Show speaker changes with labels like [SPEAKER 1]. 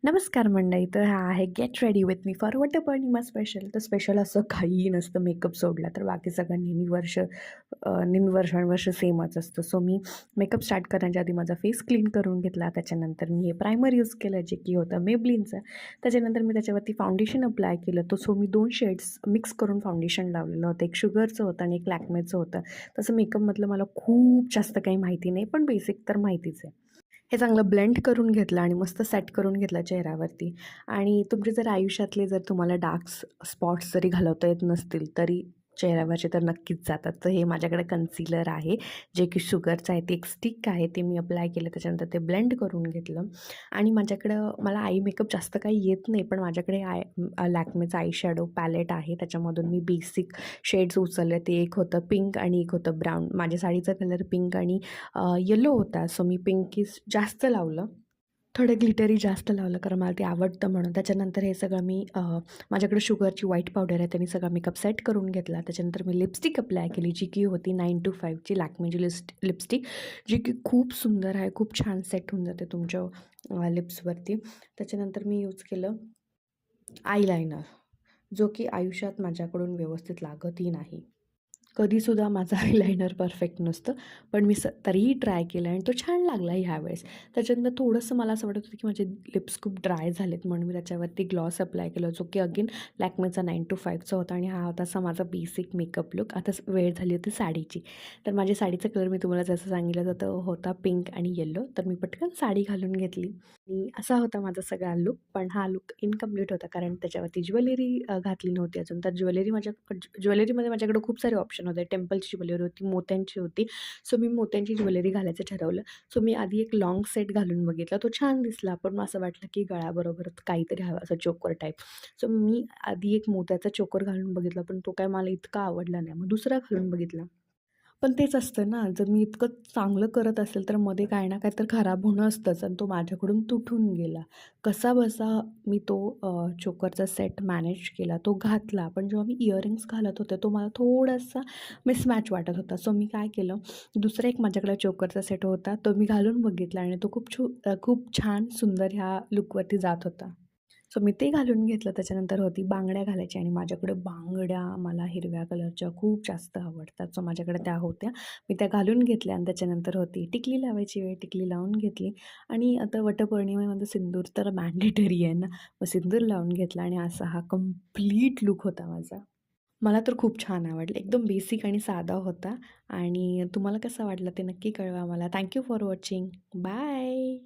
[SPEAKER 1] नमस्कार मंडळी. तर हा आहे get ready with me for Vat Purnima special. तर स्पेशल असं काहीही नसतं मेकअप सोडला तर. बाकी सगळं नेहमी वर्षानुवर्ष सेमच असतं. सो मी मेकअप स्टार्ट करण्याच्या आधी माझा फेस क्लीन करून घेतला. त्याच्यानंतर मी हे प्रायमर यूज केलं जे की होतं Maybellineचं. त्याच्यानंतर मी त्याच्यावरती फाउंडेशन अप्लाय केलं. सो मी 2 शेड्स मिक्स करून फाउंडेशन लावलेलं होतं. एक शुगरचं होतं आणि एक लॅक्मेचं होतं. तसं मेकअपमधलं मला खूप जास्त काही माहिती नाही, पण बेसिक तर माहितीच आहे. हे चांगलं ब्लेंड करून घेतलं आणि मस्त सेट करून घेतलं चेहऱ्यावरती. आणि तुमचे जर आयुष्यातले जर तुम्हाला डार्क स्पॉट्स जरी घालवता येत नसतील तरी चेहऱ्यावरचे तर नक्कीच जातात. तर हे माझ्याकडे कन्सिलर आहे जे की शुगरचं आहे. ते एक स्टिक आहे, ते मी अप्लाय केलं. त्याच्यानंतर ते ब्लेंड करून घेतलं. आणि मला आय मेकअप जास्त काही येत नाही, पण माझ्याकडे लॅक्मेचा आय शॅडो पॅलेट आहे. त्याच्यामधून मी बेसिक शेड्स उचलले. ते एक होतं पिंक आणि एक होतं ब्राऊन. माझ्या साडीचा कलर पिंक आणि येलो होता. सो मी पिंकीश जास्त लावलं. थोडं ग्लिटरी जास्त लावलं कारण मला ते आवडतं म्हणून. त्याच्यानंतर हे सगळं मी माझ्याकडे शुगरची व्हाईट पावडर आहे, त्याने सगळा मेकअप सेट करून घेतला. त्याच्यानंतर मी लिपस्टिक अप्लाय केली जी की होती 925 ची लॅक्मेची लिपस्टिक, जी की खूप सुंदर आहे. खूप छान सेट होऊन जाते तुमच्या लिप्सवरती. त्याच्यानंतर मी यूज केलं आयलायनर, जो की आयुष्यात माझ्याकडून व्यवस्थित लागतही नाही. कधीसुद्धा माझा आयलायनर परफेक्ट नसतं, पण मी तरीही ट्राय केलं आणि तो छान लागला ह्यावेळेस. त्याच्यानंतर थोडंसं मला असं वाटत होतं की माझे लिप्स खूप ड्राय झालेत, म्हणून मी त्याच्यावरती ग्लॉस अप्लाय केला, जो की अगेन लॅक्मेचा 925चा होता. आणि हा होता असा माझा बेसिक मेकअप लुक. आता वेळ झाली होती साडीची. तर माझ्या साडीचा कलर मी तुम्हाला जसं सांगितलं होतं होता पिंक आणि येलो. तर मी पटकन साडी घालून घेतली आणि असा होता माझा सगळा लुक. पण हा लुक इनकम्प्लीट होता कारण त्याच्यावरती ज्वेलरी घातली नव्हती अजून. तर ज्वेलरीमध्ये माझ्याकडे खूप सारे ऑप्शन होते. टेम्पलची ज्वेलरी होती, मोत्यांची होती. सो मी मोत्यांची ज्वेलरी घालायचं ठरवलं. सो मी आधी एक लाँग सेट घालून बघितला. तो छान दिसला, पण मग असं वाटलं की गळ्याबरोबर काहीतरी हवं, असं चोकर टाईप. सो मी आधी एक मोत्याचा चोकर घालून बघितला, पण तो काय मला इतका आवडला नाही. मग दुसरा घालून बघितला. पण तेच असतं ना, जर मी इतकं चांगलं करत असेल, तर मध्ये काही ना काही तर खराब होणं असतंच आणि तो माझ्याकडून तुटून गेला. कसाबसा मी तो चोकरचा सेट मॅनेज केला, तो घातला. पण जेव्हा मी इयरिंग्स घालत होते, तो मला थोडासा मिसमॅच वाटत होता. सो मी काय केलं, दुसरा एक माझ्याकडे चोकरचा सेट होता, तो मी घालून बघितला आणि तो खूप छान सुंदर ह्या लूकवरती जात होता. सो मी ते घालून घेतलं. त्याच्यानंतर होती बांगड्या घालायची आणि माझ्याकडे बांगड्या मला हिरव्या कलरच्या खूप जास्त आवडतात. सो माझ्याकडे त्या होत्या. मी त्या घालून घेतल्या आणि त्याच्यानंतर होती टिकली लावायची वेळ, टिकली लावून घेतली. आणि आता वटपौर्णिमेमध्ये सिंदूर तर मॅन्डेटरी आहे ना, मग सिंदूर लावून घेतला आणि असा हा कंप्लीट लूक होता माझा. मला तर खूप छान आवडलं. एकदम बेसिक आणि साधा होता. आणि तुम्हाला कसा वाटला ते नक्की कळवा मला. Thank you for watching. Bye.